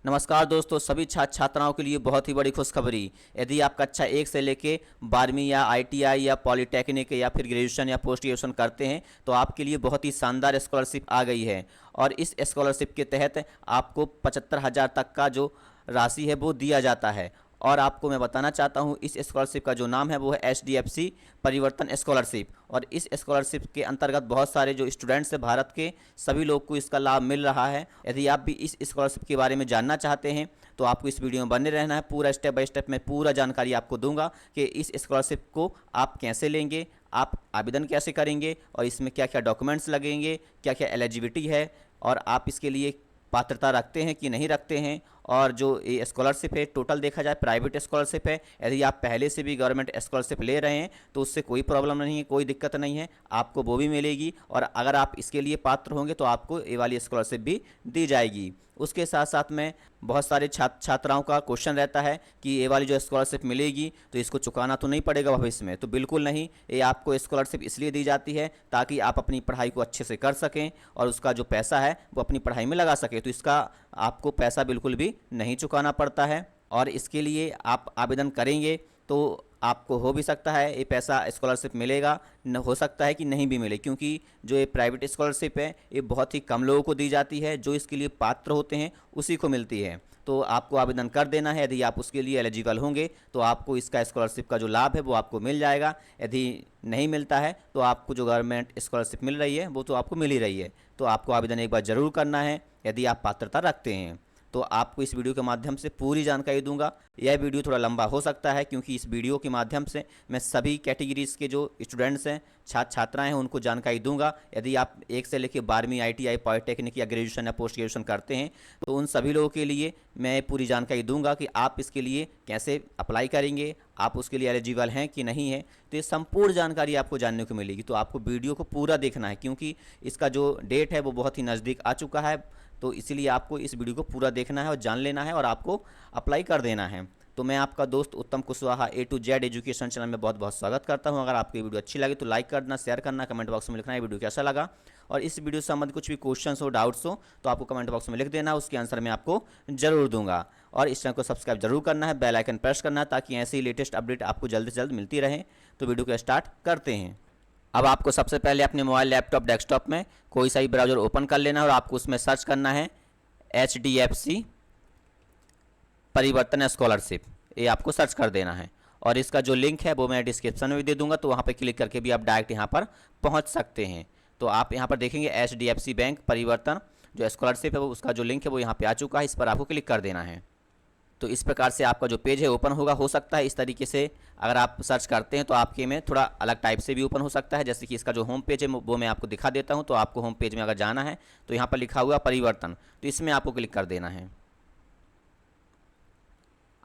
नमस्कार दोस्तों, सभी छात्र छात्राओं के लिए बहुत ही बड़ी खुशखबरी। यदि आप कक्षा 1 से लेके 12वीं या आईटीआई या पॉलिटेक्निक या फिर ग्रेजुएशन या पोस्ट ग्रेजुएशन करते हैं तो आपके लिए बहुत ही शानदार स्कॉलरशिप आ गई है। और इस स्कॉलरशिप के तहत आपको 75,000 तक का जो राशि है वो दिया जाता है। और आपको मैं बताना चाहता हूँ, इस स्कॉलरशिप का जो नाम है वो है HDFC परिवर्तन स्कॉलरशिप। और इस स्कॉलरशिप के अंतर्गत बहुत सारे जो स्टूडेंट्स हैं भारत के, सभी लोग को इसका लाभ मिल रहा है। यदि आप भी इस स्कॉलरशिप के बारे में जानना चाहते हैं तो आपको इस वीडियो में बने रहना है। पूरा स्टेप बाय स्टेप मैं पूरा जानकारी आपको दूंगा कि इस स्कॉलरशिप को आप कैसे लेंगे, आप आवेदन कैसे करेंगे और इसमें क्या क्या डॉक्यूमेंट्स लगेंगे, क्या क्या एलिजिबिलिटी है और आप इसके लिए पात्रता रखते हैं कि नहीं रखते हैं। और जो ये स्कॉलरशिप है, टोटल देखा जाए प्राइवेट स्कॉलरशिप है। यदि आप पहले से भी गवर्नमेंट स्कॉलरशिप ले रहे हैं तो उससे कोई प्रॉब्लम नहीं है, कोई दिक्कत नहीं है, आपको वो भी मिलेगी। और अगर आप इसके लिए पात्र होंगे तो आपको ये वाली स्कॉलरशिप भी दी जाएगी। उसके साथ साथ में बहुत सारे छात्राओं का क्वेश्चन रहता है कि ये वाली जो स्कॉलरशिप मिलेगी तो इसको चुकाना तो नहीं पड़ेगा भविष्य में। तो बिल्कुल नहीं, ये आपको स्कॉलरशिप इसलिए दी जाती है ताकि आप अपनी पढ़ाई को अच्छे से कर सकें और उसका जो पैसा है वो अपनी पढ़ाई में लगा सकें। तो इसका आपको पैसा बिल्कुल भी नहीं चुकाना पड़ता है। और इसके लिए आप आवेदन करेंगे तो आपको हो भी सकता है ये पैसा स्कॉलरशिप मिलेगा, न हो सकता है कि नहीं भी मिले, क्योंकि जो ये प्राइवेट स्कॉलरशिप है ये बहुत ही कम लोगों को दी जाती है। जो इसके लिए पात्र होते हैं उसी को मिलती है। तो आपको आवेदन कर देना है। यदि आप उसके लिए एलिजिबल होंगे तो आपको इसका स्कॉलरशिप का जो लाभ है वो आपको मिल जाएगा। यदि नहीं मिलता है तो आपको जो गवर्नमेंट स्कॉलरशिप मिल रही है वो तो आपको मिल ही रही है। तो आपको आवेदन एक बार ज़रूर करना है यदि आप पात्रता रखते हैं। तो आपको इस वीडियो के माध्यम से पूरी जानकारी दूंगा। यह वीडियो थोड़ा लंबा हो सकता है क्योंकि इस वीडियो के माध्यम से मैं सभी कैटेगरीज़ के जो स्टूडेंट्स हैं, छात्र छात्राएं हैं, उनको जानकारी दूंगा। यदि आप 1 से लेकर 12वीं आईटीआई पॉलिटेक्निक या ग्रेजुएशन या पोस्ट ग्रेजुएशन करते हैं तो उन सभी लोगों के लिए मैं पूरी जानकारी दूंगा कि आप इसके लिए कैसे अप्लाई करेंगे, आप उसके लिए एलिजिबल हैं कि नहीं है। तो ये संपूर्ण जानकारी आपको जानने को मिलेगी। तो आपको वीडियो को पूरा देखना है क्योंकि इसका जो डेट है वो बहुत ही नज़दीक आ चुका है। तो इसीलिए आपको इस वीडियो को पूरा देखना है और जान लेना है और आपको अप्लाई कर देना है। तो मैं आपका दोस्त उत्तम Kushwaha A to Z education channel में बहुत बहुत स्वागत करता हूं। अगर आपको ये वीडियो अच्छी लगे तो लाइक करना, शेयर करना, कमेंट बॉक्स में लिखना है वीडियो कैसा लगा। और इस वीडियो से संबंधित कुछ भी क्वेश्चन हो, डाउट्स हो तो आपको कमेंट बॉक्स में लिख देना, उसके आंसर मैं आपको जरूर दूंगा। और इस चैनल को सब्सक्राइब जरूर करना है, बेल आइकन प्रेस करना है ताकि ऐसी लेटेस्ट अपडेट आपको जल्द से जल्द मिलती रहे। तो वीडियो को स्टार्ट करते हैं। अब आपको सबसे पहले अपने मोबाइल, लैपटॉप, डेस्कटॉप में कोई सा भी ब्राउजर ओपन कर लेना है और आपको उसमें सर्च करना है HDFC परिवर्तन स्कॉलरशिप। ये आपको सर्च कर देना है और इसका जो लिंक है वो मैं डिस्क्रिप्शन में भी दे दूंगा। तो वहाँ पे क्लिक करके भी आप डायरेक्ट यहाँ पर पहुँच सकते हैं। तो आप यहाँ पर देखेंगे HDFC बैंक परिवर्तन जो स्कॉलरशिप है वो उसका जो लिंक है वो यहाँ पे आ चुका है। इस पर आपको क्लिक कर देना है। तो इस प्रकार से आपका जो पेज है ओपन होगा। हो सकता है इस तरीके से अगर आप सर्च करते हैं तो आपके में थोड़ा अलग टाइप से भी ओपन हो सकता है। जैसे कि इसका जो होम पेज है वो मैं आपको दिखा देता हूं। तो आपको होम पेज में अगर जाना है तो यहाँ पर लिखा हुआ परिवर्तन, तो इसमें आपको क्लिक कर देना है।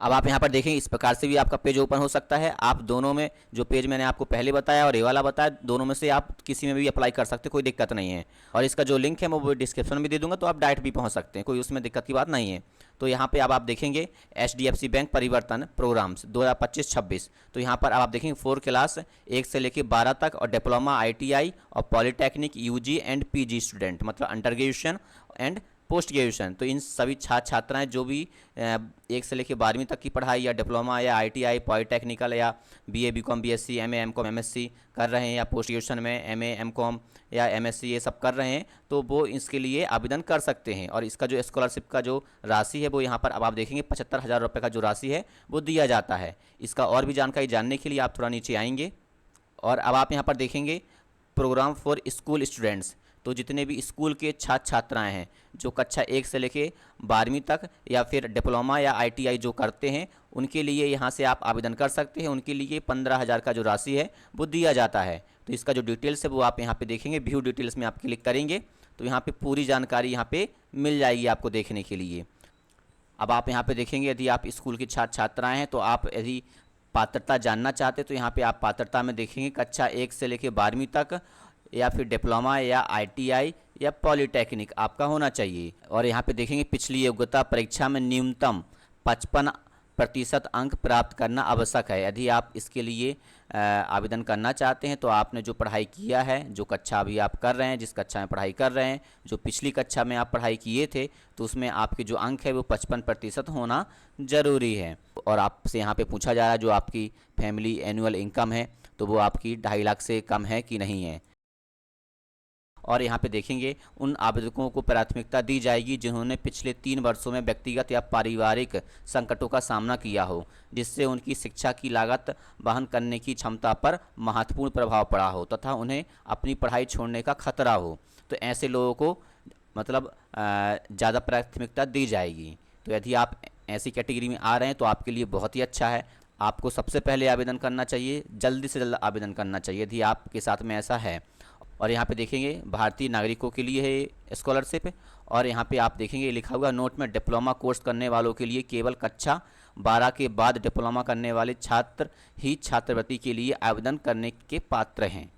अब आप यहाँ पर देखें इस प्रकार से भी आपका पेज ओपन हो सकता है। आप दोनों में, जो पेज मैंने आपको पहले बताया और ये वाला बताया, दोनों में से आप किसी में भी अप्लाई कर सकते हैं, कोई दिक्कत नहीं है। और इसका जो लिंक है मैं वो डिस्क्रिप्शन में दे दूंगा, तो आप डायरेक्ट भी पहुँच सकते हैं, कोई उसमें दिक्कत की बात नहीं है। तो यहाँ पे अब आप देखेंगे HDFC बैंक परिवर्तन प्रोग्राम्स 2025-26। तो यहाँ पर अब आप देखेंगे 4 क्लास 1 से लेकर 12 तक और डिप्लोमा, ITI और polytechnic, UG and PG student, मतलब under graduation and post graduation. तो इन सभी छात्राएं जो भी 1 से लेकर 12वीं तक की पढ़ाई या डिप्लोमा या ITI पॉलिटेक्निकल या BA BCom BSc MA MCom MSc कर रहे हैं या पोस्ट ग्रेजुएशन में MA MCom या MSc ये सब कर रहे हैं तो वो इसके लिए आवेदन कर सकते हैं। और इसका जो स्कॉलरशिप का जो राशि है वो यहाँ पर अब आप देखेंगे 75,000 रुपये का जो राशि है वो दिया जाता है। इसका और भी जानकारी जानने के लिए आप थोड़ा नीचे आएंगे और अब आप यहाँ पर देखेंगे प्रोग्राम फॉर स्कूल स्टूडेंट्स। तो जितने भी स्कूल के छात्र छात्राएं हैं जो कक्षा 1 से लेके 12वीं तक या फिर डिप्लोमा या ITI जो करते हैं उनके लिए यहाँ से आप आवेदन कर सकते हैं। उनके लिए 15,000 का जो राशि है वो दिया जाता है। तो इसका जो डिटेल्स है वो आप यहाँ पे देखेंगे, व्यू डिटेल्स में आप क्लिक करेंगे तो यहाँ पे पूरी जानकारी यहाँ पे मिल जाएगी आपको देखने के लिए। अब आप यहाँ पे देखेंगे यदि आप स्कूल के छात्र छात्राएँ हैं तो आप यदि पात्रता जानना चाहते हैं तो यहाँ पर आप पात्रता में देखेंगे कक्षा 1 से लेकर 12वीं तक या फिर डिप्लोमा या ITI या पॉलिटेक्निक आपका होना चाहिए। और यहाँ पे देखेंगे पिछली योग्यता परीक्षा में न्यूनतम 55 प्रतिशत अंक प्राप्त करना आवश्यक है। यदि आप इसके लिए आवेदन करना चाहते हैं तो आपने जो पढ़ाई किया है, जो कक्षा अभी आप कर रहे हैं, जिस कक्षा में पढ़ाई कर रहे हैं, जो पिछली कक्षा में आप पढ़ाई किए थे, तो उसमें आपके जो अंक है वो 55% होना ज़रूरी है। और आपसे यहाँ पे पूछा जा रहा है जो आपकी फैमिली एनुअल इनकम है तो वो आपकी 2.5 लाख से कम है कि नहीं है। और यहाँ पे देखेंगे उन आवेदकों को प्राथमिकता दी जाएगी जिन्होंने पिछले 3 वर्षों में व्यक्तिगत या पारिवारिक संकटों का सामना किया हो, जिससे उनकी शिक्षा की लागत वहन करने की क्षमता पर महत्वपूर्ण प्रभाव पड़ा हो तथा उन्हें अपनी पढ़ाई छोड़ने का खतरा हो। तो ऐसे लोगों को मतलब ज़्यादा प्राथमिकता दी जाएगी। तो यदि आप ऐसी कैटेगरी में आ रहे हैं तो आपके लिए बहुत ही अच्छा है। आपको सबसे पहले आवेदन करना चाहिए, जल्दी से जल्द आवेदन करना चाहिए यदि आपके साथ में ऐसा है। और यहाँ पे देखेंगे भारतीय नागरिकों के लिए है स्कॉलरशिप। और यहाँ पे आप देखेंगे लिखा हुआ नोट में डिप्लोमा कोर्स करने वालों के लिए केवल कक्षा 12 के बाद डिप्लोमा करने वाले छात्र ही छात्रवृत्ति के लिए आवेदन करने के पात्र हैं।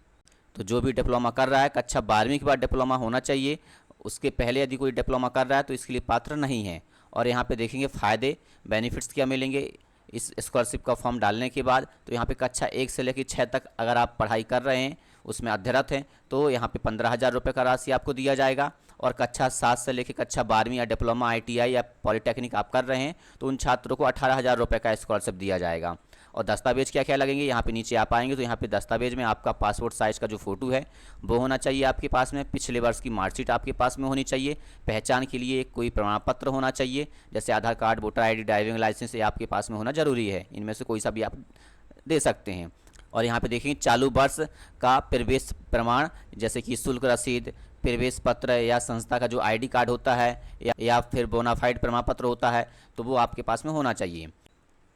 तो जो भी डिप्लोमा कर रहा है कक्षा 12वीं के बाद डिप्लोमा होना चाहिए, उसके पहले यदि कोई डिप्लोमा कर रहा है तो इसके लिए पात्र नहीं है। और यहाँ पे देखेंगे फ़ायदे बेनिफिट्स क्या मिलेंगे इस स्कॉलरशिप का फॉर्म डालने के बाद। तो यहाँ पे कक्षा 1 से लेकर 6 तक अगर आप पढ़ाई कर रहे हैं, उसमें अध्ययनरत हैं, तो यहाँ पे 15,000 रुपये का राशि आपको दिया जाएगा। और कक्षा 7 से लेकर कक्षा 12वीं या डिप्लोमा ITI या पॉलिटेक्निक आप कर रहे हैं तो उन छात्रों को 18,000 रुपये का स्कॉलरशिप दिया जाएगा। और दस्तावेज क्या क्या लगेंगे, यहाँ पे नीचे आप आएंगे तो यहाँ पे दस्तावेज में आपका पासपोर्ट साइज़ का जो फ़ोटो है वो होना चाहिए आपके पास में, पिछले वर्ष की मार्कशीट आपके पास में होनी चाहिए, पहचान के लिए कोई प्रमाण पत्र होना चाहिए जैसे Aadhaar card, voter ID, driving licence, ये आपके पास में होना ज़रूरी है। इनमें से कोई सा भी आप दे सकते हैं। और यहाँ पे देखेंगे चालू वर्ष का प्रवेश प्रमाण जैसे कि शुल्क रसीद, प्रवेश पत्र या संस्था का जो ID कार्ड होता है या फिर बोनाफाइड प्रमाण पत्र होता है तो वो आपके पास में होना चाहिए।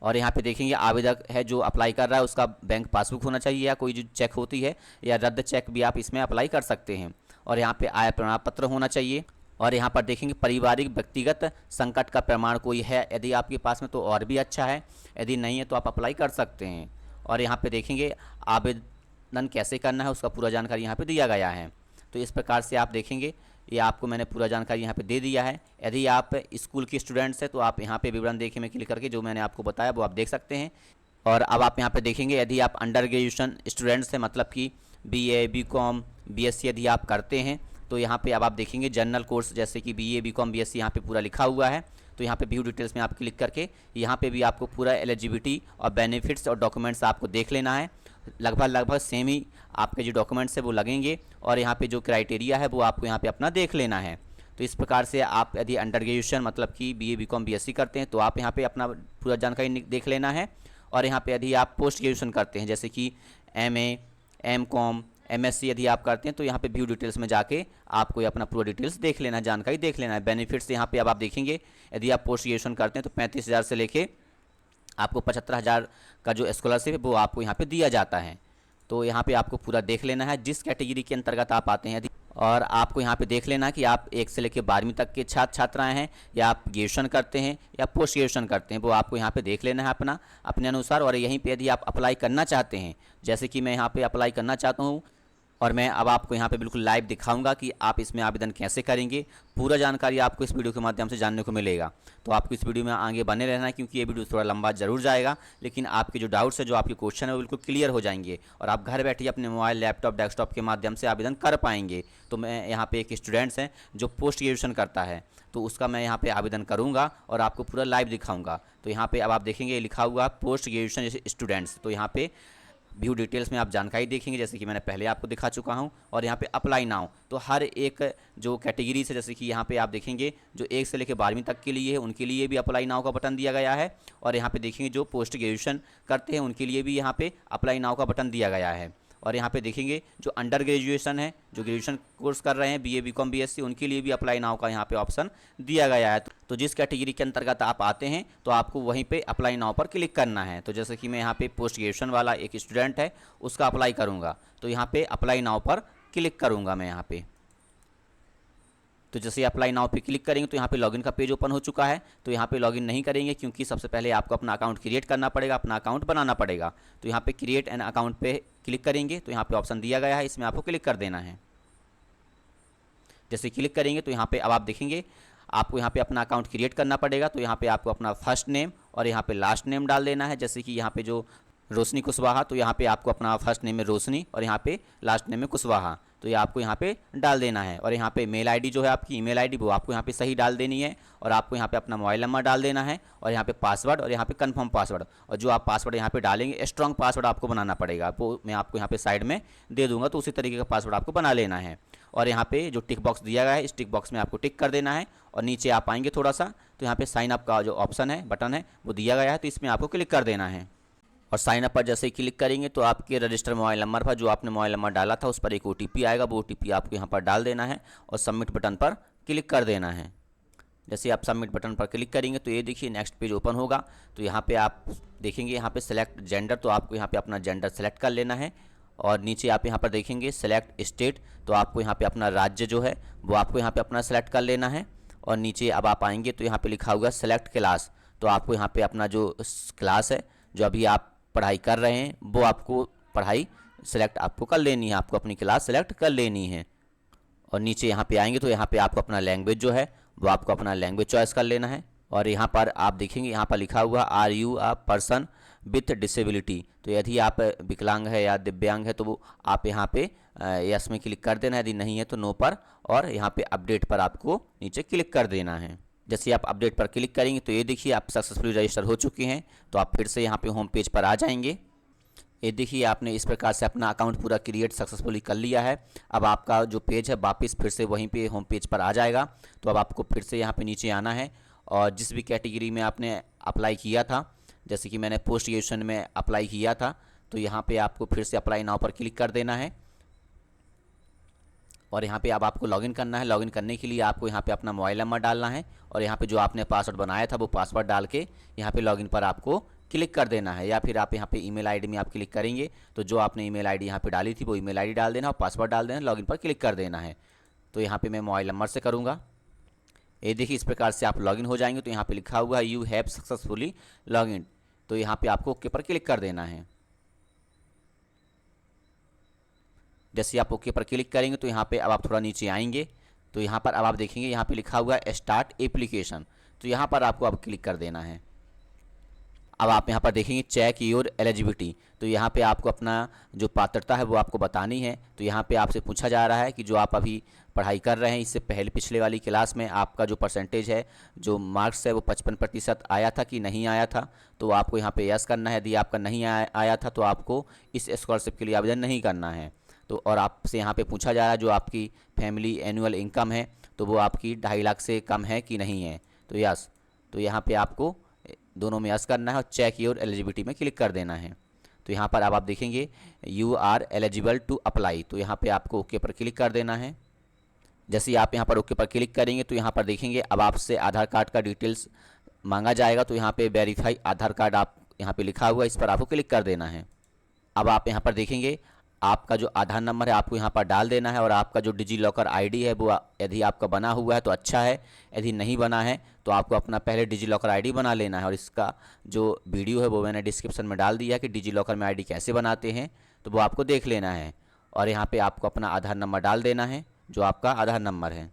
और यहाँ पे देखेंगे आवेदक है जो अप्लाई कर रहा है उसका बैंक पासबुक होना चाहिए या कोई जो चेक होती है या रद्द चेक भी आप इसमें अप्लाई कर सकते हैं। और यहाँ पे आय प्रमाण पत्र होना चाहिए। और यहाँ पर देखेंगे पारिवारिक व्यक्तिगत संकट का प्रमाण कोई है यदि आपके पास में तो और भी अच्छा है, यदि नहीं है तो आप अप्लाई कर सकते हैं। और यहाँ पे देखेंगे आवेदन कैसे करना है उसका पूरा जानकारी यहाँ पे दिया गया है। तो इस प्रकार से आप देखेंगे ये आपको मैंने पूरा जानकारी यहाँ पे दे दिया है। यदि आप स्कूल के स्टूडेंट्स हैं तो आप यहाँ पे विवरण देखे में क्लिक करके जो मैंने आपको बताया वो आप देख सकते हैं। और अब आप यहाँ पे देखेंगे यदि आप अंडर ग्रेजुएशन स्टूडेंट्स हैं मतलब कि BA BCom BSc यदि आप करते हैं तो यहाँ पे अब आप देखेंगे जनरल कोर्स जैसे कि BA BCom BSc यहाँ पे पूरा लिखा हुआ है। तो यहाँ पे व्यू डिटेल्स में आप क्लिक करके यहाँ पे भी आपको पूरा एलिजिबिलिटी और बेनिफिट्स और डॉक्यूमेंट्स आपको देख लेना है। लगभग सेम ही आपके जो डॉक्यूमेंट्स है वो लगेंगे और यहाँ पे जो क्राइटेरिया है वो आपको यहाँ पे अपना देख लेना है। तो इस प्रकार से आप यदि अंडर ग्रेजुएशन मतलब कि BA BCom BSc करते हैं तो आप यहाँ पे अपना पूरा जानकारी देख लेना है। और यहाँ पे यदि आप पोस्ट ग्रेजुएशन करते हैं जैसे कि MA MCom MSc यदि आप करते हैं तो यहाँ पे व्यू डिटेल्स में जाके आपको अपना पूरा डिटेल्स देख लेना है, जानकारी देख लेना है। बेनिफिट्स यहाँ पे अब आप देखेंगे यदि आप पोस्ट ग्रेजुएशन करते हैं तो 35,000 से लेके आपको 75,000 का जो स्कॉलरशिप है वो आपको यहाँ पे दिया जाता है। तो यहाँ पे आपको पूरा देख लेना है जिस कैटेगरी के अंतर्गत आप आते हैं। और आपको यहाँ पे देख लेना कि आप 1 से लेकर 12वीं तक के छात्र छात्राएँ हैं या आप ग्रेजुएशन करते हैं या पोस्ट ग्रेजुएशन करते हैं, वो आपको यहाँ पे देख लेना है अपने अनुसार। और यहीं पे यदि आप अप्लाई करना चाहते हैं जैसे कि मैं यहाँ पे अप्लाई करना चाहता हूँ और मैं अब आपको यहाँ पे बिल्कुल लाइव दिखाऊंगा कि आप इसमें आवेदन कैसे करेंगे। पूरा जानकारी आपको इस वीडियो के माध्यम से जानने को मिलेगा। तो आपको इस वीडियो में आगे बने रहना है क्योंकि ये वीडियो थोड़ा लंबा जरूर जाएगा, लेकिन आपके जो डाउट्स है, जो आपके क्वेश्चन है वो बिल्कुल क्लियर हो जाएंगे और आप घर बैठे अपने मोबाइल, लैपटॉप, डेस्कटॉप के माध्यम से आवेदन कर पाएंगे। तो मैं यहाँ पर एक स्टूडेंट्स हैं जो पोस्ट ग्रेजुएशन करता है तो उसका मैं यहाँ पे आवेदन करूँगा और आपको पूरा लाइव दिखाऊँगा। तो यहाँ पे अब आप देखेंगे लिखा हुआ पोस्ट ग्रेजुएशन स्टूडेंट्स, तो यहाँ पे व्यू डिटेल्स में आप जानकारी देखेंगे जैसे कि मैंने पहले आपको दिखा चुका हूं। और यहाँ पे अप्लाई नाउ, तो हर एक जो कैटेगरी से जैसे कि यहाँ पे आप देखेंगे जो 1 से लेकर 12वीं तक के लिए है उनके लिए भी अप्लाई नाउ का बटन दिया गया है। और यहाँ पे देखेंगे जो पोस्ट ग्रेजुएशन करते हैं उनके लिए भी यहाँ पे अप्लाई नाउ का बटन दिया गया है। और यहाँ पे देखेंगे जो अंडर ग्रेजुएशन है, जो ग्रेजुएशन कोर्स कर रहे हैं BA BCom BSc, उनके लिए भी अप्लाई नाउ का यहाँ पे ऑप्शन दिया गया है। तो जिस कैटेगरी के अंतर्गत आप आते हैं तो आपको वहीं पे अप्लाई नाउ पर क्लिक करना है। तो जैसे कि मैं यहाँ पे पोस्ट ग्रेजुएशन वाला एक स्टूडेंट है उसका अप्लाई करूँगा तो यहाँ पे अप्लाई नाउ पर क्लिक करूँगा मैं यहाँ पे। तो जैसे अप्लाई नाउ पे क्लिक करेंगे तो यहाँ पे लॉगिन का पेज ओपन हो चुका है। तो यहाँ पे लॉगिन नहीं करेंगे क्योंकि सबसे पहले आपको अपना अकाउंट क्रिएट करना पड़ेगा, अपना अकाउंट बनाना पड़ेगा। तो यहाँ पे क्रिएट एन अकाउंट पे क्लिक करेंगे तो यहाँ पे ऑप्शन दिया गया है, इसमें आपको क्लिक कर देना है। जैसे क्लिक करेंगे तो यहाँ पे अब आप देखेंगे आपको यहाँ पे अपना अकाउंट क्रिएट करना पड़ेगा। तो यहाँ पे आपको अपना फर्स्ट नेम और यहाँ पे लास्ट नेम डाल देना है। जैसे कि यहाँ पे जो रोशनी कुशवाहा, तो यहाँ पे आपको अपना फर्स्ट नेम में रोशनी और यहाँ पे लास्ट नेम में कुशवाहा, तो ये आपको यहाँ पे डाल देना है। और यहाँ पे मेल आईडी जो है आपकी ईमेल आईडी वो आपको यहाँ पे सही डाल देनी है। और आपको यहाँ पे अपना मोबाइल नंबर डाल देना है और यहाँ पे पासवर्ड और यहाँ पे कंफर्म पासवर्ड। और जो आप पासवर्ड यहाँ पे डालेंगे स्ट्रॉन्ग पासवर्ड आपको बनाना पड़ेगा, वो मैं आपको यहाँ पे साइड में दे दूँगा, तो उसी तरीके का पासवर्ड आपको बना लेना है। और यहाँ पे जो टिक बॉक्स दिया गया है इस टिक बॉक्स में आपको टिक कर देना है। और नीचे आप आएंगे थोड़ा सा तो यहाँ पे साइन अप का जो ऑप्शन है, बटन है, वो दिया गया है, तो इसमें आपको क्लिक कर देना है। और साइन अप पर जैसे ही क्लिक करेंगे तो आपके रजिस्टर मोबाइल नंबर पर जो आपने मोबाइल नंबर डाला था उस पर एक ओटीपी आएगा, वो ओटीपी आपको यहाँ पर डाल देना है और सबमिट बटन पर क्लिक कर देना है। जैसे आप सबमिट बटन पर क्लिक करेंगे तो ये देखिए नेक्स्ट पेज ओपन होगा। तो यहाँ पे आप देखेंगे यहाँ पे सेलेक्ट जेंडर, तो आपको यहाँ पे अपना जेंडर सेलेक्ट कर लेना है। और नीचे आप यहाँ पर देखेंगे सेलेक्ट स्टेट, तो आपको यहाँ पे अपना राज्य जो है वो आपको यहाँ पे अपना सेलेक्ट कर लेना है। और नीचे अब आप आएंगे तो यहाँ पे लिखा होगा सेलेक्ट क्लास, तो आपको यहाँ पे अपना जो क्लास है जो अभी आप पढ़ाई कर रहे हैं वो आपको पढ़ाई सेलेक्ट आपको कर लेनी है, आपको अपनी क्लास सेलेक्ट कर लेनी है। और नीचे यहाँ पे आएंगे तो यहाँ पे आपको अपना लैंग्वेज जो है वो आपको अपना लैंग्वेज चॉइस कर लेना है। और यहाँ पर आप देखेंगे यहाँ पर लिखा हुआ are you a person with disability, तो यदि आप विकलांग है या दिव्यांग है तो वो आप यहाँ पे यस में क्लिक कर देना है, यदि नहीं है तो नो पर। और यहाँ पे अपडेट पर आपको नीचे क्लिक कर देना है। जैसे आप अपडेट पर क्लिक करेंगे तो ये देखिए आप सक्सेसफुली रजिस्टर हो चुके हैं। तो आप फिर से यहाँ पे होम पेज पर आ जाएंगे। ये देखिए आपने इस प्रकार से अपना अकाउंट पूरा क्रिएट सक्सेसफुली कर लिया है। अब आपका जो पेज है वापस फिर से वहीं पे होम पेज पर आ जाएगा। तो अब आपको फिर से यहाँ पे नीचे आना है और जिस भी कैटेगरी में आपने अप्लाई किया था, जैसे कि मैंने पोस्ट ग्रेजुएशन में अप्लाई किया था, तो यहाँ पे आपको फिर से अप्लाई नाउ पर क्लिक कर देना है। और यहाँ पे अब आपको लॉगिन करना है। लॉगिन करने के लिए आपको यहाँ पे अपना मोबाइल नंबर डालना है और यहाँ पे जो आपने पासवर्ड बनाया था वो पासवर्ड डाल के यहाँ पे लॉगिन पर आपको क्लिक कर देना है। या फिर आप यहाँ पे ईमेल आईडी में आप क्लिक करेंगे तो जो आपने ईमेल आईडी यहाँ पे डाली थी वो ईमेल आईडी डाल देना और पासवर्ड डाल देना, लॉगिन पर क्लिक कर देना है। तो यहाँ पे मैं मोबाइल नंबर से करूँगा। ये देखिए इस प्रकार से आप लॉगिन हो जाएंगे। तो यहाँ पे लिखा हुआ है यू हैव सक्सेसफुली लॉगिन, तो यहाँ पे आपको ओके पर क्लिक कर देना है। जैसे आप ओके पर क्लिक करेंगे तो यहाँ पे अब आप थोड़ा नीचे आएंगे तो यहाँ पर अब आप देखेंगे यहाँ पे लिखा हुआ है स्टार्ट एप्लीकेशन, तो यहाँ पर आपको अब क्लिक कर देना है। अब आप यहाँ पर देखेंगे चेक योर एलिजिबिलिटी, तो यहाँ पे आपको अपना जो पात्रता है वो आपको बतानी है। तो यहाँ पे आपसे पूछा जा रहा है कि जो आप अभी पढ़ाई कर रहे हैं इससे पहले पिछले वाली क्लास में आपका जो परसेंटेज है, जो मार्क्स है वो 55% आया था कि नहीं आया था, तो आपको यहाँ पे यस करना है। यदि आपका नहीं आया था तो आपको इस स्कॉलरशिप के लिए आवेदन नहीं करना है। तो और आपसे यहाँ पे पूछा जा रहा है जो आपकी फैमिली एनुअल इनकम है तो वो आपकी 2.5 लाख से कम है कि नहीं है, तो यस। तो यहाँ पे आपको दोनों में यस करना है और चेक योर एलिजिबिलिटी में क्लिक कर देना है। तो यहाँ पर अब आप देखेंगे you are eligible to apply, तो यहाँ पे आपको ओके पर क्लिक कर देना है। जैसे ही आप यहाँ पर ओके पर क्लिक करेंगे तो यहाँ पर देखेंगे अब आपसे आधार कार्ड का डिटेल्स मांगा जाएगा। तो यहाँ पे वेरीफाई आधार कार्ड आप यहाँ पे लिखा हुआ है, इस पर आपको क्लिक कर देना है। अब आप यहाँ पर देखेंगे आपका जो आधार नंबर है आपको यहाँ पर डाल देना है और आपका जो डिजी लॉकर आईडी है वो यदि आपका बना हुआ है तो अच्छा है, यदि नहीं बना है तो आपको अपना पहले डिजी लॉकर आईडी बना लेना है। और इसका जो वीडियो है वो मैंने डिस्क्रिप्शन में डाल दिया है कि डिजी लॉकर में आईडी कैसे बनाते हैं, तो वो आपको देख लेना है। और यहाँ पे आपको अपना आधार नंबर डाल देना है जो आपका आधार नंबर है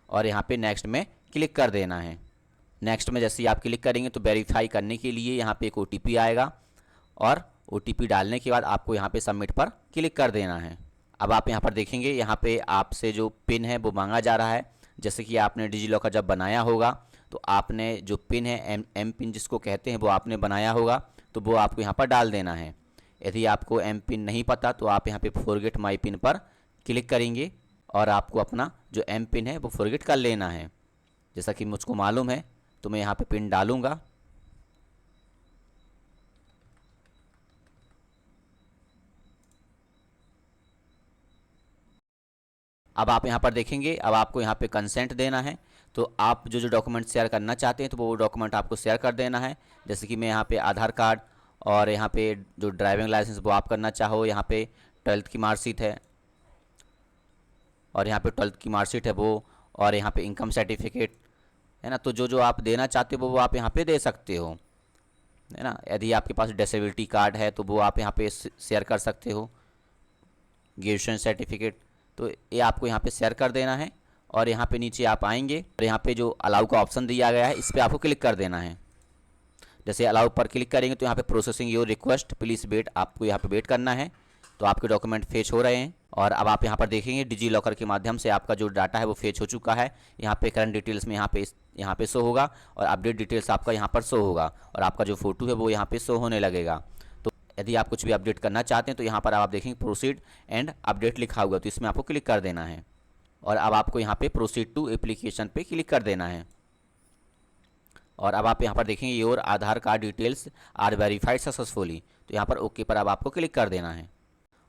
और यहाँ पे नेक्स्ट में क्लिक कर देना है। नेक्स्ट में जैसे ही आप क्लिक करेंगे तो वेरीफाई करने के लिए यहाँ पे एक OTP आएगा और OTP डालने के बाद आपको यहाँ पे सबमिट पर क्लिक कर देना है। अब आप यहाँ पर देखेंगे यहाँ पे आपसे जो पिन है वो मांगा जा रहा है। जैसे कि आपने डिजी लॉकर जब बनाया होगा तो आपने जो पिन है एम पिन जिसको कहते हैं वो आपने बनाया होगा, तो वो आपको यहाँ पर डाल देना है। यदि आपको एम पिन नहीं पता तो आप यहाँ पे फॉरगेट माई पिन पर क्लिक करेंगे और आपको अपना जो एम पिन है वो फॉरगेट कर लेना है। जैसा कि मुझको मालूम है तो मैं यहाँ पे पिन डालूँगा। अब आप यहाँ पर देखेंगे अब आपको यहाँ पे कंसेंट देना है। तो आप जो जो डॉक्यूमेंट शेयर करना चाहते हैं तो वो डॉक्यूमेंट आपको शेयर कर देना है। जैसे कि मैं यहाँ पे आधार कार्ड और यहाँ पे जो ड्राइविंग लाइसेंस वो आप करना चाहो, यहाँ पे 12th की मार्कशीट है और यहाँ पे 12th की मार्कशीट है वो, और यहाँ पे इनकम सर्टिफिकेट है ना। तो जो जो आप देना चाहते हो वो आप यहाँ पे दे सकते हो, है ना। यदि आपके पास डिसेबिलिटी कार्ड है तो वो आप यहाँ पे शेयर कर सकते हो, ग्रेजुएशन सर्टिफिकेट, तो ये आपको यहाँ पे शेयर कर देना है। और यहाँ पे नीचे आप आएंगे और यहाँ पे जो अलाउ का ऑप्शन दिया गया है इस पर आपको क्लिक कर देना है। जैसे अलाउ पर क्लिक करेंगे तो यहाँ पे processing your request please wait, आपको यहाँ पे वेट करना है। तो आपके डॉक्यूमेंट फेच हो रहे हैं और अब आप यहाँ पर देखेंगे डिजी लॉकर के माध्यम से आपका जो डाटा है वो फेच हो चुका है। यहाँ पे करंट डिटेल्स में यहाँ पे शो होगा और अपडेट डिटेल्स आपका यहाँ पर शो होगा और आपका जो फोटो है वो यहाँ पे शो होने लगेगा। तो यदि आप कुछ भी अपडेट करना चाहते हैं तो यहाँ पर आप देखेंगे प्रोसीड एंड अपडेट लिखा हुआ, तो इसमें आपको क्लिक कर देना है और अब आपको यहाँ पे प्रोसीड टू एप्लीकेशन पे क्लिक कर देना है। और अब आप यहाँ पर देखेंगे your Aadhaar card details are verified successfully, तो यहाँ पर ओके पर अब आपको क्लिक कर देना है।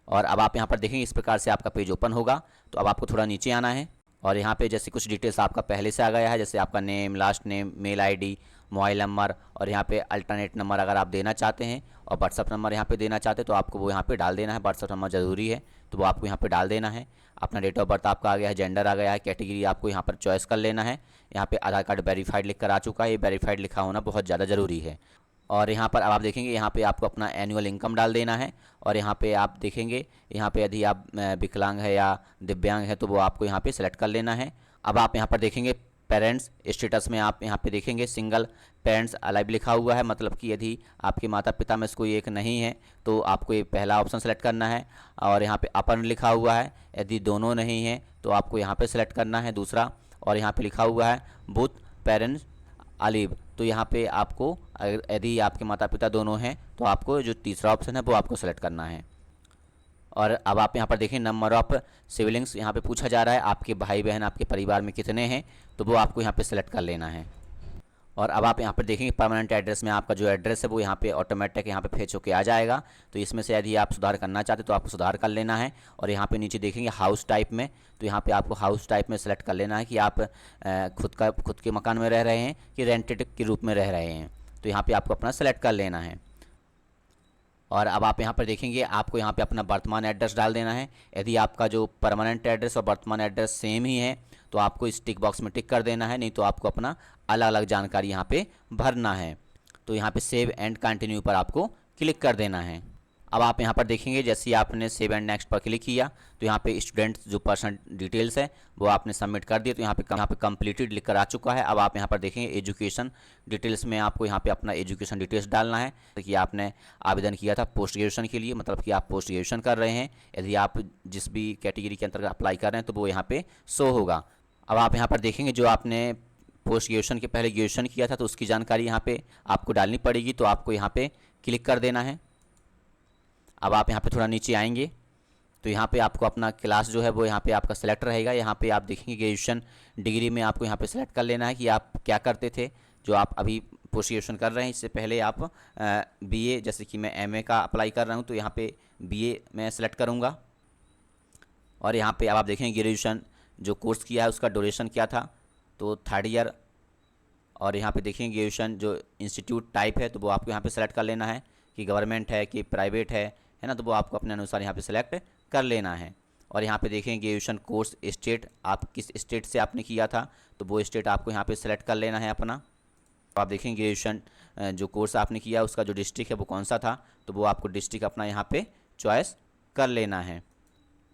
और अब आप यहाँ पर देखेंगे इस प्रकार से आपका पेज ओपन होगा। तो अब आपको थोड़ा नीचे आना है और यहाँ पे जैसे कुछ डिटेल्स आपका पहले से आ गया है, जैसे आपका name, last name, mail ID, mobile number और यहाँ पे अल्टरनेट नंबर अगर आप देना चाहते हैं और व्हाट्सअप नंबर यहाँ पे देना चाहते हैं तो आपको वो यहाँ पे डाल देना है। व्हाट्सअप नंबर ज़रूरी है तो वो आपको यहाँ पे डाल देना है। अपना डेट ऑफ बर्थ आपका आ गया है, जेंडर आ गया है, कैटेगरी आपको यहाँ पर चॉइस कर लेना है। यहाँ पे आधार कार्ड वेरीफाइड लिख कर आ चुका है, ये वेरीफाइड लिखा होना बहुत ज़्यादा ज़रूरी है। और यहाँ पर अब आप देखेंगे यहाँ पे आपको अपना एनुअल इनकम डाल देना है और यहाँ पे आप देखेंगे यहाँ पे यदि आप विकलांग है या दिव्यांग है तो वो आपको यहाँ पे सेलेक्ट कर लेना है। अब आप यहाँ पर देखेंगे पेरेंट्स स्टेटस में आप यहाँ पे देखेंगे सिंगल पेरेंट्स अलाइव लिखा हुआ है, मतलब कि यदि आपके माता पिता में से कोई एक नहीं है तो आपको ये पहला ऑप्शन सेलेक्ट करना है। और यहाँ पे अपन लिखा हुआ है, यदि दोनों नहीं हैं तो आपको यहाँ पे सेलेक्ट करना है दूसरा। और यहाँ पे लिखा हुआ है बोथ पेरेंट्स अलीव, तो यहाँ पे आपको यदि आपके माता पिता दोनों हैं तो आपको जो तीसरा ऑप्शन है वो आपको सेलेक्ट करना है। और अब आप यहाँ पर देखें नंबर ऑफ सिबलिंग्स यहाँ पे पूछा जा रहा है, आपके भाई बहन आपके परिवार में कितने हैं, तो वो आपको यहाँ पे सेलेक्ट कर लेना है। और अब आप यहाँ पर देखेंगे परमानेंट एड्रेस में आपका जो एड्रेस है वो यहाँ पे ऑटोमेटिक यहाँ पे फेच होके आ जाएगा। तो इसमें से यदि आप सुधार करना चाहते तो आपको सुधार कर लेना है। और यहाँ पे नीचे देखेंगे हाउस टाइप में, तो यहाँ पे आपको हाउस टाइप में सेलेक्ट कर लेना है कि आप खुद के मकान में रह रहे हैं कि रेंटेड के रूप में रह रहे हैं, तो यहाँ पर आपको अपना सेलेक्ट कर लेना है। और अब आप यहाँ पर देखेंगे आपको यहाँ पे अपना वर्तमान एड्रेस डाल देना है। यदि आपका जो परमानेंट एड्रेस और वर्तमान एड्रेस सेम ही है तो आपको इस टिक बॉक्स में टिक कर देना है, नहीं तो आपको अपना अलग अलग जानकारी यहाँ पे भरना है। तो यहाँ पे सेव एंड कंटिन्यू पर आपको क्लिक कर देना है। अब आप यहाँ पर देखेंगे जैसे ही आपने सेव एंड नेक्स्ट पर क्लिक किया तो यहाँ पे स्टूडेंट जो पर्सनल डिटेल्स है वो आपने सबमिट कर दिया, तो यहाँ पे कंप्लीटेड लिख कर आ चुका है। अब आप यहाँ पर देखेंगे एजुकेशन डिटेल्स में आपको यहाँ पे अपना एजुकेशन डिटेल्स डालना है कि आपने आवेदन किया था पोस्ट ग्रेजुएशन के लिए, मतलब कि आप पोस्ट ग्रेजुएशन कर रहे हैं। यदि आप जिस भी कैटेगरी के अंतर्गत अप्लाई कर रहे हैं तो वो यहाँ पे शो होगा। अब आप यहाँ पर देखेंगे जो आपने पोस्ट ग्रेजुएशन के पहले ग्रेजुएशन किया था तो उसकी जानकारी यहाँ पे आपको डालनी पड़ेगी, तो आपको यहाँ पे क्लिक कर देना है। अब आप यहाँ पे थोड़ा नीचे आएंगे तो यहाँ पे आपको अपना क्लास जो है वो यहाँ पे आपका सेलेक्ट रहेगा। यहाँ पे आप देखेंगे ग्रेजुएशन डिग्री में आपको यहाँ पे सेलेक्ट कर लेना है कि आप क्या करते थे, जो आप अभी पोस्ट ग्रेजुएशन कर रहे हैं। इससे पहले आप बीए, जैसे कि मैं एमए का अप्लाई कर रहा हूँ तो यहाँ पे बीए मैं सेलेक्ट करूँगा। और यहाँ पे अब आप देखेंगे ग्रेजुएशन जो कोर्स किया है उसका ड्यूरेशन क्या था, तो 3rd ईयर। और यहाँ पे देखेंगे ग्रेजुएशन जो इंस्टीट्यूट टाइप है तो वो आपको यहाँ पे सेलेक्ट कर लेना है कि गवर्नमेंट है कि प्राइवेट है ना, तो वो आपको अपने अनुसार यहाँ पे सेलेक्ट कर लेना है। और यहाँ पे देखेंगे ग्रेजुएशन कोर्स स्टेट, आप किस स्टेट से आपने किया था तो वो स्टेट आपको यहाँ पे सेलेक्ट कर लेना है अपना। तो आप देखेंगे ग्रेजुएशन जो कोर्स आपने किया उसका जो डिस्ट्रिक्ट है वो कौन सा था, तो वो आपको डिस्ट्रिक्ट अपना यहाँ पे चॉइस कर लेना है।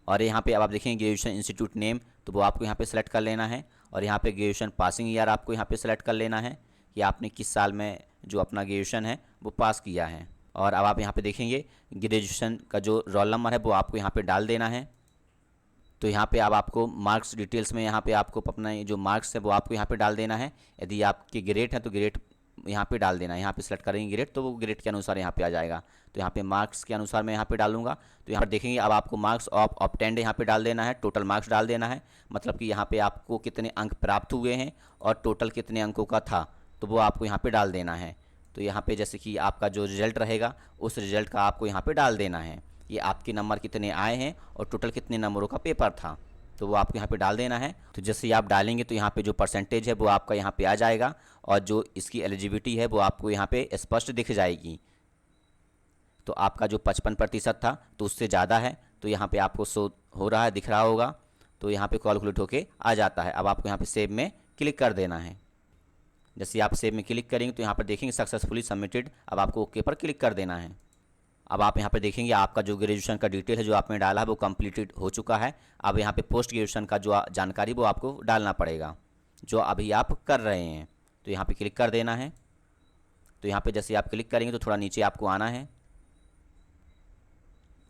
और यहाँ पे अब आप देखेंगे ग्रेजुएशन इंस्टीट्यूट नेम, तो वो आपको यहाँ पे सेलेक्ट कर लेना है। और यहाँ पे ग्रेजुएशन पासिंग ईयर आपको यहाँ पे सेलेक्ट कर लेना है कि आपने किस साल में जो अपना ग्रेजुएशन है वो पास किया है। और अब आप यहाँ पे देखेंगे ग्रेजुएशन का जो रोल नंबर है वो आपको यहाँ पे डाल देना है। तो यहाँ पे अब आपको मार्क्स डिटेल्स में यहाँ पे आपको अपना जो मार्क्स है वो आपको यहाँ पे डाल देना है। यदि आपके ग्रेड है तो ग्रेड यहाँ पे डाल देना है। यहाँ पे सेलेक्ट करेंगे ग्रेड तो वो ग्रेड के अनुसार यहाँ पे आ जाएगा। तो यहाँ पे मार्क्स के अनुसार मैं यहाँ पे डालूंगा। तो यहाँ पर देखेंगे अब आपको मार्क्स ऑफ ऑब्टेंड यहाँ पे डाल देना है, टोटल मार्क्स डाल देना है, मतलब कि यहाँ पे आपको कितने अंक प्राप्त हुए हैं और टोटल कितने अंकों का था तो वो आपको यहाँ पे डाल देना है। तो यहाँ पे जैसे कि आपका जो रिजल्ट रहेगा उस रिजल्ट का आपको यहाँ पे डाल देना है, ये आपके नंबर कितने आए हैं और टोटल कितने नंबरों का पेपर था, तो वो आपको यहाँ पे डाल देना है। तो जैसे ही आप डालेंगे तो यहाँ पे जो परसेंटेज है वो आपका यहाँ पे आ जाएगा और जो इसकी एलिजिबिलिटी है वो आपको यहाँ पे स्पष्ट दिख जाएगी। तो आपका जो 55% था तो उससे ज़्यादा है, तो यहाँ पे आपको शो हो रहा है, दिख रहा होगा, तो यहाँ पे कैलकुलेट होके आ जाता है। अब आपको यहाँ पे सेव में क्लिक कर देना है। जैसे आप सेव में क्लिक करेंगे तो यहाँ पर देखेंगे सक्सेसफुली सबमिटेड, अब आपको ओके पर क्लिक कर देना है। अब आप यहाँ पर देखेंगे आपका जो ग्रेजुएशन का डिटेल है जो आपने डाला है वो कंप्लीटेड हो चुका है। अब यहाँ पे पोस्ट ग्रेजुएशन का जो जानकारी वो आपको डालना पड़ेगा जो अभी आप कर रहे हैं, तो यहाँ पे क्लिक कर देना है। तो यहाँ पे जैसे आप क्लिक करेंगे तो थोड़ा नीचे आपको आना है।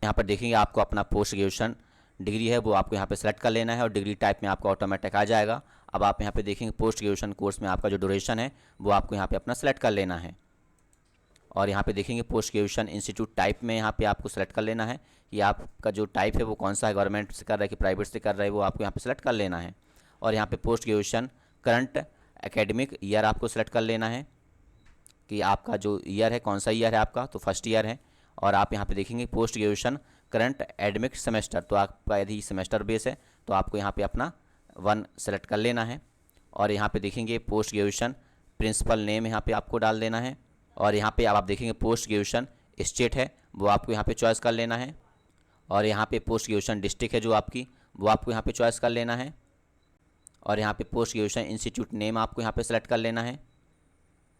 यहाँ पर देखेंगे आपको अपना पोस्ट ग्रेजुएशन डिग्री है वो आपको यहाँ पे सेलेक्ट कर लेना है और डिग्री टाइप में आपको ऑटोमेटिक आ जाएगा। अब आप यहाँ पे देखेंगे पोस्ट ग्रेजुएशन कोर्स में आपका जो ड्यूरेशन है वो आपको यहाँ पे अपना सेलेक्ट कर लेना है। और यहाँ पे देखेंगे पोस्ट ग्रेजुएशन इंस्टीट्यूट टाइप में यहाँ पे आपको सेलेक्ट कर लेना है कि आपका जो टाइप है वो कौन सा है, गवर्नमेंट से कर रहा है कि प्राइवेट से कर रहा है, वो आपको यहाँ पे सेलेक्ट कर लेना है। और यहाँ पे post graduation current academic year आपको सेलेक्ट कर लेना है कि आपका जो ईयर है कौन सा ईयर है आपका, तो फर्स्ट ईयर है। और आप यहाँ पे देखेंगे post graduation current academic semester, तो आपका यदि सेमेस्टर बेस है तो आपको यहाँ पे अपना 1 सेलेक्ट कर लेना है। और यहाँ पे देखेंगे पोस्ट ग्रेजुएशन प्रिंसिपल नेम यहाँ पे आपको डाल देना है। और यहाँ पे आप देखेंगे पोस्ट ग्रेजुएशन स्टेट है वो आपको यहाँ पे चॉइस कर लेना है। और यहाँ पे पोस्ट ग्रेजुएशन डिस्ट्रिक्ट है जो आपकी, वो आपको यहाँ पे चॉइस कर लेना है। और यहाँ पे पोस्ट ग्रेजुएशन इंस्टीट्यूट नेम आपको यहाँ पे सेलेक्ट कर लेना है।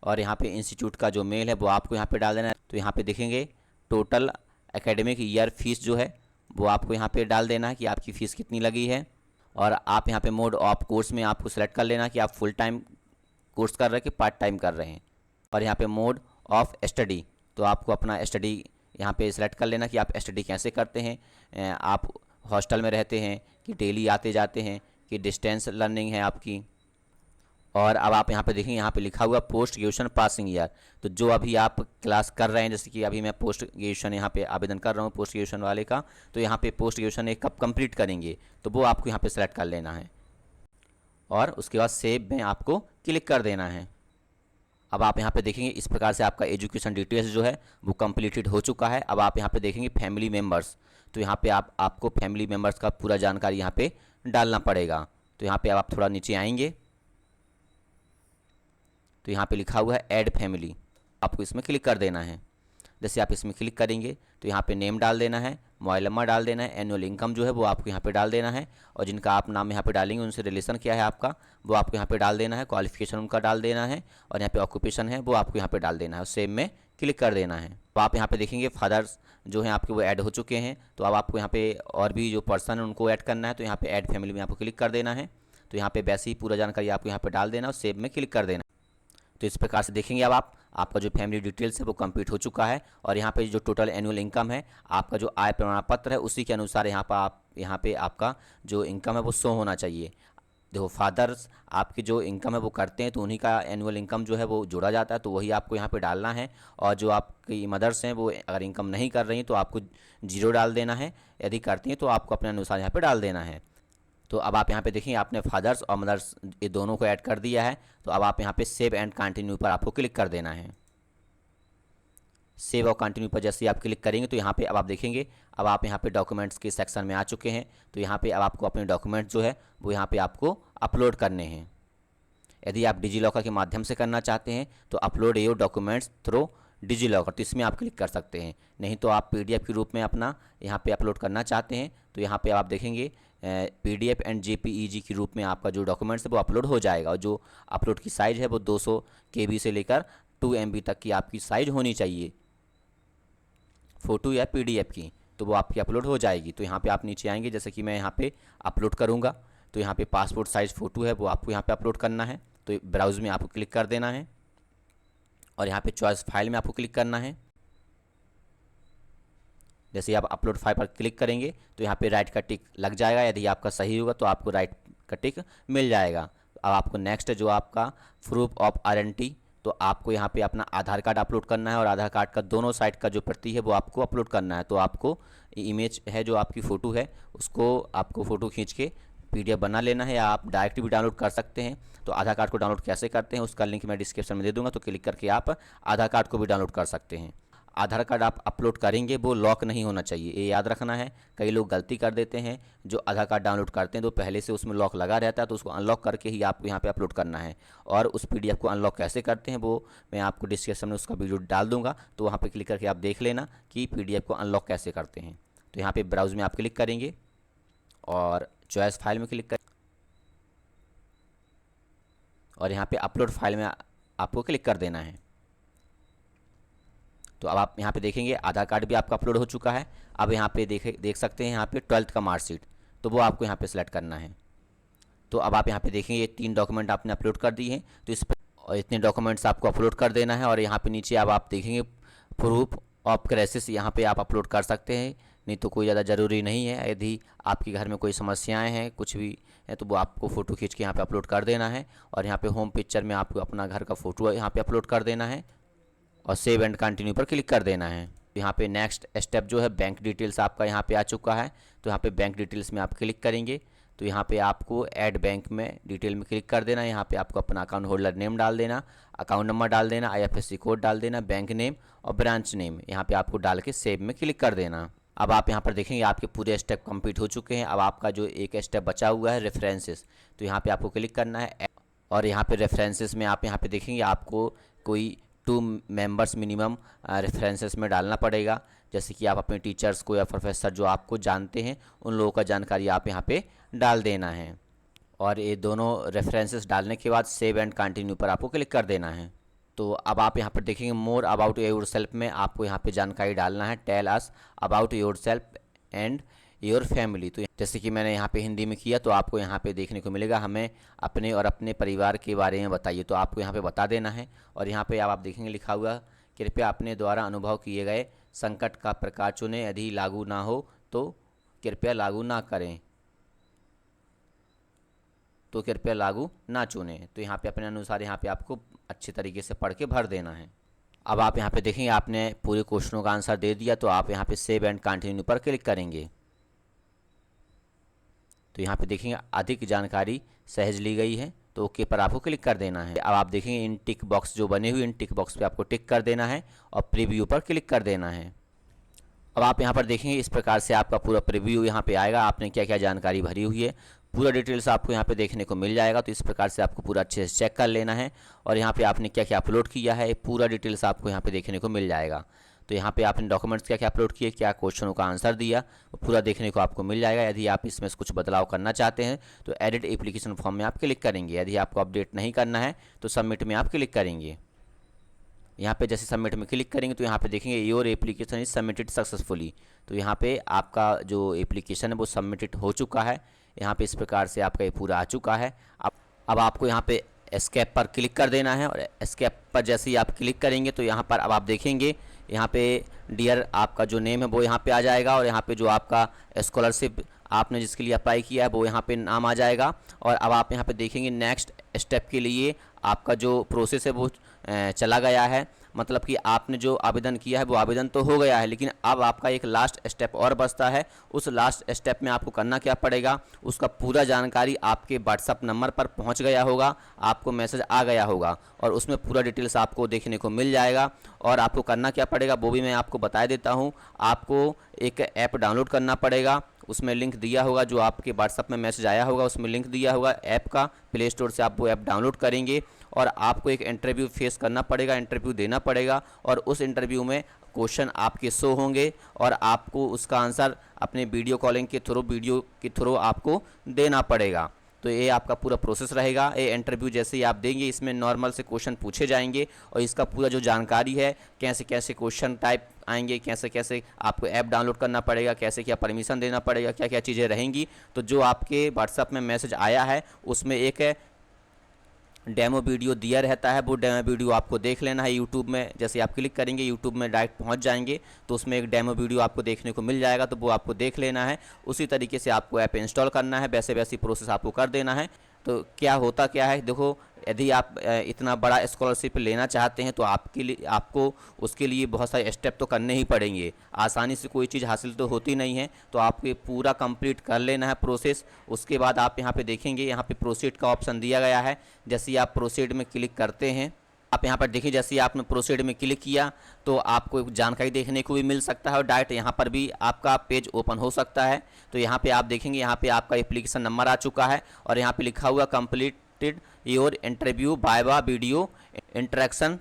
और यहाँ पे इंस्टीट्यूट का जो मेल है वो आपको यहाँ पे डाल देना है। तो यहाँ पे देखेंगे टोटल एकेडमिक ईयर फीस जो है वो आपको यहाँ पे डाल देना है कि आपकी फ़ीस कितनी लगी है। और आप यहाँ पे मोड ऑफ कोर्स में आपको सेलेक्ट कर लेना कि आप फुल टाइम कोर्स कर रहे हैं कि पार्ट टाइम कर रहे हैं। और यहाँ पे मोड ऑफ स्टडी, तो आपको अपना स्टडी यहाँ पे सेलेक्ट कर लेना कि आप स्टडी कैसे करते हैं, आप हॉस्टल में रहते हैं कि डेली आते जाते हैं कि डिस्टेंस लर्निंग है आपकी। और अब आप यहाँ पे देखेंगे यहाँ पे लिखा हुआ पोस्ट ग्रेजुएशन पासिंग ईयर, तो जो अभी आप क्लास कर रहे हैं, जैसे कि अभी मैं पोस्ट ग्रेजुएशन यहाँ पे आवेदन कर रहा हूँ पोस्ट ग्रेजुएशन वाले का, तो यहाँ पे पोस्ट ग्रेजुएशन एक कब कंप्लीट करेंगे तो वो आपको यहाँ पे सेलेक्ट कर लेना है। और उसके बाद सेव में आपको क्लिक कर देना है। अब आप यहाँ पे देखेंगे इस प्रकार से आपका एजुकेशन डिटेल्स जो है वो कंप्लीटेड हो चुका है। अब आप यहाँ पे देखेंगे फैमिली मेम्बर्स, तो यहाँ पे आपको फैमिली मेम्बर्स का पूरा जानकारी यहाँ पे डालना पड़ेगा। तो यहाँ पे आप थोड़ा नीचे आएंगे तो यहाँ पे लिखा हुआ है ऐड फैमिली, आपको इसमें क्लिक कर देना है। जैसे आप इसमें क्लिक करेंगे तो यहाँ पे नेम डाल देना है, मोबाइल नंबर डाल देना है, एनुअल इनकम जो है वो आपको यहाँ पे डाल देना है। और जिनका आप नाम यहाँ पे डालेंगे उनसे रिलेशन क्या है आपका वो आपको यहाँ पे डाल देना है, क्वालिफिकेशन उनका डाल देना है। और यहाँ पे ऑक्यूपेशन है वो आपको यहाँ पे डाल देना है और सेव में क्लिक कर देना है। तो आप यहाँ पे देखेंगे फादर्स जो हैं आपके वो ऐड हो चुके हैं। तो अब आपको यहाँ पे और भी जो पर्सन है उनको ऐड करना है, तो यहाँ पे ऐड फैमिली में आपको क्लिक कर देना है। तो यहाँ पे वैसे ही पूरा जानकारी आपको यहाँ पे डाल देना और सेव में क्लिक कर देना। तो इस प्रकार से देखेंगे अब आपका जो फैमिली डिटेल्स है वो कंप्लीट हो चुका है। और यहाँ पे जो टोटल एनुअल इनकम है, आपका जो आय प्रमाण पत्र है उसी के अनुसार यहाँ पे आपका जो इनकम है वो शो होना चाहिए। देखो फादर्स आपकी जो इनकम है वो करते हैं तो उन्हीं का एनुअल इनकम जो है वो जोड़ा जाता है, तो वही आपको यहाँ पे डालना है। और जो आपकी मदर्स हैं वो अगर इनकम नहीं कर रही तो आपको 0 डाल देना है, यदि करती हैं तो आपको अपने अनुसार यहाँ पे डाल देना है। तो अब आप यहाँ पे देखेंगे आपने फादर्स और मदर्स ये दोनों को ऐड कर दिया है। तो अब आप यहाँ पे सेव एंड कंटिन्यू पर आपको क्लिक कर देना है। सेव और कंटिन्यू पर जैसे आप क्लिक करेंगे तो यहाँ पे अब आप देखेंगे अब आप यहाँ पे डॉक्यूमेंट्स के सेक्शन में आ चुके हैं। तो यहाँ पे अब आपको अपने डॉक्यूमेंट जो है वो यहाँ पे आपको अपलोड करने हैं। यदि आप डिजीलॉकर के माध्यम से करना चाहते हैं तो upload your documents through DigiLocker, तो इसमें आप क्लिक कर सकते हैं। नहीं तो आप PDF के रूप में अपना यहाँ पे अपलोड करना चाहते हैं तो यहाँ पे आप देखेंगे PDF एंड JPEG के रूप में आपका जो डॉक्यूमेंट्स है वो अपलोड हो जाएगा। और जो अपलोड की साइज़ है वो 200 KB से लेकर 2 MB तक की आपकी साइज़ होनी चाहिए फ़ोटो या PDF की, तो वो आपकी अपलोड हो जाएगी। तो यहाँ पे आप नीचे आएंगे, जैसे कि मैं यहाँ पे अपलोड करूँगा तो यहाँ पे पासपोर्ट साइज़ फ़ोटो है वो आपको यहाँ पे अपलोड करना है। तो ब्राउज़ में आपको क्लिक कर देना है और यहाँ पे चॉइस फाइल में आपको क्लिक करना है। जैसे आप अपलोड फाइल पर क्लिक करेंगे तो यहाँ पे राइट का टिक लग जाएगा, यदि आपका सही होगा तो आपको राइट का टिक मिल जाएगा। अब आपको नेक्स्ट जो आपका प्रूफ ऑफ आइडेंटिटी, तो आपको यहाँ पे अपना आधार कार्ड अपलोड करना है और आधार कार्ड का दोनों साइड का जो प्रति है वो आपको अपलोड करना है। तो आपको इमेज है जो आपकी फ़ोटो है उसको आपको फ़ोटो खींच के PDF बना लेना है, या आप डायरेक्ट भी डाउनलोड कर सकते हैं। तो आधार कार्ड को डाउनलोड कैसे करते हैं उसका लिंक मैं डिस्क्रिप्शन में दे दूंगा, तो क्लिक करके आप आधार कार्ड को भी डाउनलोड कर सकते हैं। आधार कार्ड आप अपलोड करेंगे वो लॉक नहीं होना चाहिए, ये याद रखना है। कई लोग गलती कर देते हैं, जो आधार कार्ड डाउनलोड करते हैं तो पहले से उसमें लॉक लगा रहता है, तो उसको अनलॉक करके ही आपको यहाँ पे अपलोड करना है। और उस PDF को अनलॉक कैसे करते हैं वो मैं आपको डिस्क्रिप्शन में उसका वीडियो डाल दूंगा, तो वहाँ पर क्लिक करके आप देख लेना कि PDF को अनलॉक कैसे करते हैं। तो यहाँ पर ब्राउज़ में आप क्लिक करेंगे और चॉइस फाइल में क्लिक करें और यहाँ पे अपलोड फाइल में आपको क्लिक कर देना है। तो अब आप यहाँ पे देखेंगे आधार कार्ड भी आपका अपलोड हो चुका है। अब यहाँ पे देख सकते हैं यहाँ पे 12th का मार्कशीट, तो वो आपको यहाँ पे सेलेक्ट करना है। तो अब आप यहाँ पे देखेंगे ये 3 डॉक्यूमेंट आपने अपलोड कर दिए हैं। तो इस और इतने डॉक्यूमेंट्स आपको अपलोड कर देना है। और यहाँ पे नीचे अब आप देखेंगे प्रूफ ऑफ क्राइसिस, यहाँ पे आप अपलोड कर सकते हैं, नहीं तो कोई ज़्यादा ज़रूरी नहीं है। यदि आपके घर में कोई समस्याएं हैं, कुछ भी है, तो वो आपको फ़ोटो खींच के यहाँ पे अपलोड कर देना है। और यहाँ पे होम पिक्चर में आपको अपना घर का फ़ोटो यहाँ पे अपलोड कर देना है और सेव एंड कंटिन्यू पर क्लिक कर देना है। यहाँ पे नेक्स्ट स्टेप जो है बैंक डिटेल्स आपका यहाँ पे आ चुका है, तो यहाँ पे बैंक डिटेल्स में आप क्लिक करेंगे तो यहाँ पे आपको ऐड बैंक में डिटेल में क्लिक कर देना है। यहाँ पे आपको अपना अकाउंट होल्डर नेम डाल देना, अकाउंट नंबर डाल देना, IFSC कोड डाल देना, बैंक नेम और ब्रांच नेम यहाँ पे आपको डाल के सेव में क्लिक कर देना। अब आप यहाँ पर देखेंगे आपके पूरे स्टेप कंप्लीट हो चुके हैं। अब आपका जो एक स्टेप बचा हुआ है रेफरेंसेस, तो यहाँ पे आपको क्लिक करना है और यहाँ पे रेफरेंसेस में आप यहाँ पे देखेंगे आपको कोई 2 मेंबर्स मिनिमम रेफरेंसेस में डालना पड़ेगा। जैसे कि आप अपने टीचर्स को या प्रोफेसर जो आपको जानते हैं उन लोगों का जानकारी आप यहाँ पे डाल देना है। और ये दोनों रेफरेंसेस डालने के बाद सेव एंड कंटिन्यू पर आपको क्लिक कर देना है। तो अब आप यहाँ पर देखेंगे मोर अबाउट योर सेल्फ में आपको यहाँ पे जानकारी डालना है, tell us about yourself and your family. तो जैसे कि मैंने यहाँ पे हिंदी में किया तो आपको यहाँ पे देखने को मिलेगा हमें अपने और अपने परिवार के बारे में बताइए, तो आपको यहाँ पे बता देना है। और यहाँ पे आप देखेंगे लिखा हुआ कृपया अपने द्वारा अनुभव किए गए संकट का प्रकार चुनें, यदि लागू ना हो तो कृपया लागू ना करें, तो कृपया लागू ना चुनें। तो यहाँ पे अपने अनुसार यहाँ पे आपको अच्छे तरीके से पढ़ के भर देना है। अब आप यहाँ पे देखेंगे आपने पूरे क्वेश्चनों का आंसर दे दिया, तो आप यहाँ पे सेव एंड कंटिन्यू पर क्लिक करेंगे। तो यहाँ पे देखेंगे अधिक जानकारी सहज ली गई है, तो ओके पर आपको क्लिक कर देना है। अब आप देखेंगे इन टिक बॉक्स जो बने हुए इन टिक बॉक्स पे आपको टिक कर देना है और प्रीव्यू पर क्लिक कर देना है। अब आप यहाँ पर देखेंगे इस प्रकार से आपका पूरा प्रीव्यू यहाँ पे आएगा, आपने क्या क्या जानकारी भरी हुई है, पूरा डिटेल्स आपको यहाँ पे देखने को मिल जाएगा। तो इस प्रकार से आपको पूरा अच्छे से चेक कर लेना है और यहाँ पे आपने क्या क्या अपलोड किया है पूरा डिटेल्स आपको यहाँ पे देखने को मिल जाएगा। तो यहाँ पे आपने डॉक्यूमेंट्स क्या क्या अपलोड किए, क्या क्वेश्चनों का आंसर दिया, वो पूरा देखने को आपको मिल जाएगा। यदि आप इसमें कुछ बदलाव करना चाहते हैं तो एडिट एप्लीकेशन फॉर्म में आप क्लिक करेंगे। यदि आपको अपडेट नहीं करना है तो सबमिट में आप क्लिक करेंगे। यहाँ पे जैसे सबमिट में क्लिक करेंगे तो यहाँ पे देखेंगे your application is submitted successfully, तो यहाँ पे आपका जो एप्लीकेशन है वो सबमिटेड हो चुका है। यहाँ पे इस प्रकार से आपका ये पूरा आ चुका है। अब आपको यहाँ पे एस्केप पर क्लिक कर देना है और एस्केप पर जैसे ही आप क्लिक करेंगे तो यहाँ पर अब आप देखेंगे यहाँ पे डियर आपका जो नेम है वो यहाँ पे आ जाएगा और यहाँ पे जो आपका स्कॉलरशिप आपने जिसके लिए अप्लाई किया है वो यहाँ पे नाम आ जाएगा। और अब आप यहाँ पे देखेंगे नेक्स्ट स्टेप के लिए आपका जो प्रोसेस है वो चला गया है, मतलब कि आपने जो आवेदन किया है वो आवेदन तो हो गया है, लेकिन अब आपका एक लास्ट स्टेप और बचता है। उस लास्ट स्टेप में आपको करना क्या पड़ेगा, उसका पूरा जानकारी आपके व्हाट्सअप नंबर पर पहुंच गया होगा, आपको मैसेज आ गया होगा और उसमें पूरा डिटेल्स आपको देखने को मिल जाएगा। और आपको करना क्या पड़ेगा वो भी मैं आपको बता देता हूँ। आपको एक ऐप डाउनलोड करना पड़ेगा, उसमें लिंक दिया होगा, जो आपके व्हाट्सअप में मैसेज आया होगा उसमें लिंक दिया होगा ऐप का, प्ले स्टोर से आप वो ऐप डाउनलोड करेंगे और आपको एक इंटरव्यू फेस करना पड़ेगा, इंटरव्यू देना पड़ेगा और उस इंटरव्यू में क्वेश्चन आपके शो होंगे और आपको उसका आंसर अपने वीडियो कॉलिंग के थ्रू आपको देना पड़ेगा। तो ये आपका पूरा प्रोसेस रहेगा। ये इंटरव्यू जैसे ही आप देंगे इसमें नॉर्मल से क्वेश्चन पूछे जाएंगे और इसका पूरा जो जानकारी है कैसे कैसे क्वेश्चन टाइप आएंगे, कैसे कैसे आपको ऐप डाउनलोड करना पड़ेगा, कैसे क्या परमिशन देना पड़ेगा, क्या क्या चीज़ें रहेंगी। तो जो आपके व्हाट्सएप में मैसेज आया है उसमें एक डेमो वीडियो दिया रहता है, वो डेमो वीडियो आपको देख लेना है। यूट्यूब में जैसे आप क्लिक करेंगे यूट्यूब में डायरेक्ट पहुंच जाएंगे तो उसमें एक डेमो वीडियो आपको देखने को मिल जाएगा, तो वो आपको देख लेना है। उसी तरीके से आपको ऐप इंस्टॉल करना है, वैसे वैसी प्रोसेस आपको कर देना है। तो क्या होता क्या है, देखो यदि आप इतना बड़ा स्कॉलरशिप लेना चाहते हैं तो आपको उसके लिए बहुत सारे स्टेप तो करने ही पड़ेंगे। आसानी से कोई चीज़ हासिल तो होती नहीं है, तो आपको पूरा कंप्लीट कर लेना है प्रोसेस। उसके बाद आप यहाँ पे देखेंगे यहाँ पे प्रोसीड का ऑप्शन दिया गया है। जैसे ही आप प्रोसीड में क्लिक करते हैं, आप यहाँ पर देखिए जैसे ही आपने प्रोसीड में क्लिक किया तो आपको जानकारी देखने को भी मिल सकता है और डायरेक्ट यहाँ पर भी आपका पेज ओपन हो सकता है। तो यहाँ पे आप देखेंगे यहाँ पे आपका एप्लीकेशन नंबर आ चुका है और यहाँ पे लिखा हुआ completed your interview viva video interaction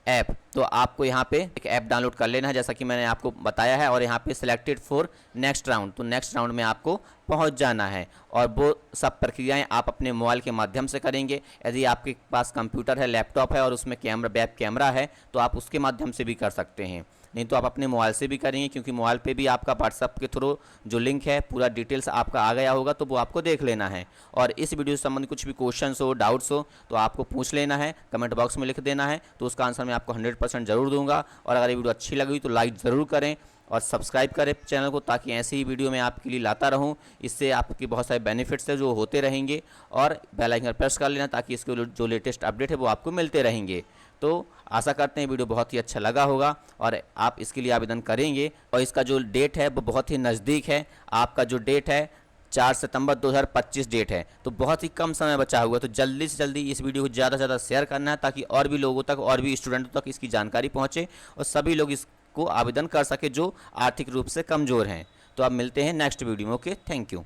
app. तो आपको यहाँ पे एक ऐप डाउनलोड कर लेना है जैसा कि मैंने आपको बताया है और यहाँ पे सिलेक्टेड फॉर नेक्स्ट राउंड, तो नेक्स्ट राउंड में आपको पहुँच जाना है और वो सब प्रक्रियाएं आप अपने मोबाइल के माध्यम से करेंगे। यदि आपके पास कंप्यूटर है, लैपटॉप है और उसमें वेब कैमरा है तो आप उसके माध्यम से भी कर सकते हैं। नहीं तो आप अपने मोबाइल से भी करेंगे, क्योंकि मोबाइल पे भी आपका व्हाट्सअप के थ्रू जो लिंक है पूरा डिटेल्स आपका आ गया होगा, तो वो आपको देख लेना है। और इस वीडियो से संबंधित कुछ भी क्वेश्चंस हो, डाउट्स हो, तो आपको पूछ लेना है, कमेंट बॉक्स में लिख देना है, तो उसका आंसर मैं आपको 100% ज़रूर दूंगा। और अगर ये वीडियो अच्छी लगी तो लाइक ज़रूर करें और सब्सक्राइब करें चैनल को, ताकि ऐसे ही वीडियो मैं आपके लिए लाता रहूं। इससे आपके बहुत सारे बेनिफिट्स है जो होते रहेंगे। और बेल आइकन प्रेस कर लेना, ताकि इसके जो लेटेस्ट अपडेट है वो आपको मिलते रहेंगे। तो आशा करते हैं वीडियो बहुत ही अच्छा लगा होगा और आप इसके लिए आवेदन करेंगे। और इसका जो डेट है वो बहुत ही नज़दीक है। आपका जो डेट है 4 सितंबर 2025 डेट है, तो बहुत ही कम समय बचा हुआ है। तो जल्दी से जल्दी इस वीडियो को ज़्यादा से ज़्यादा शेयर करना है, ताकि और भी लोगों तक, और भी स्टूडेंटों तक इसकी जानकारी पहुँचे और सभी लोग इसको आवेदन कर सके जो आर्थिक रूप से कमज़ोर हैं। तो अब मिलते हैं नेक्स्ट वीडियो में। Okay, thank you.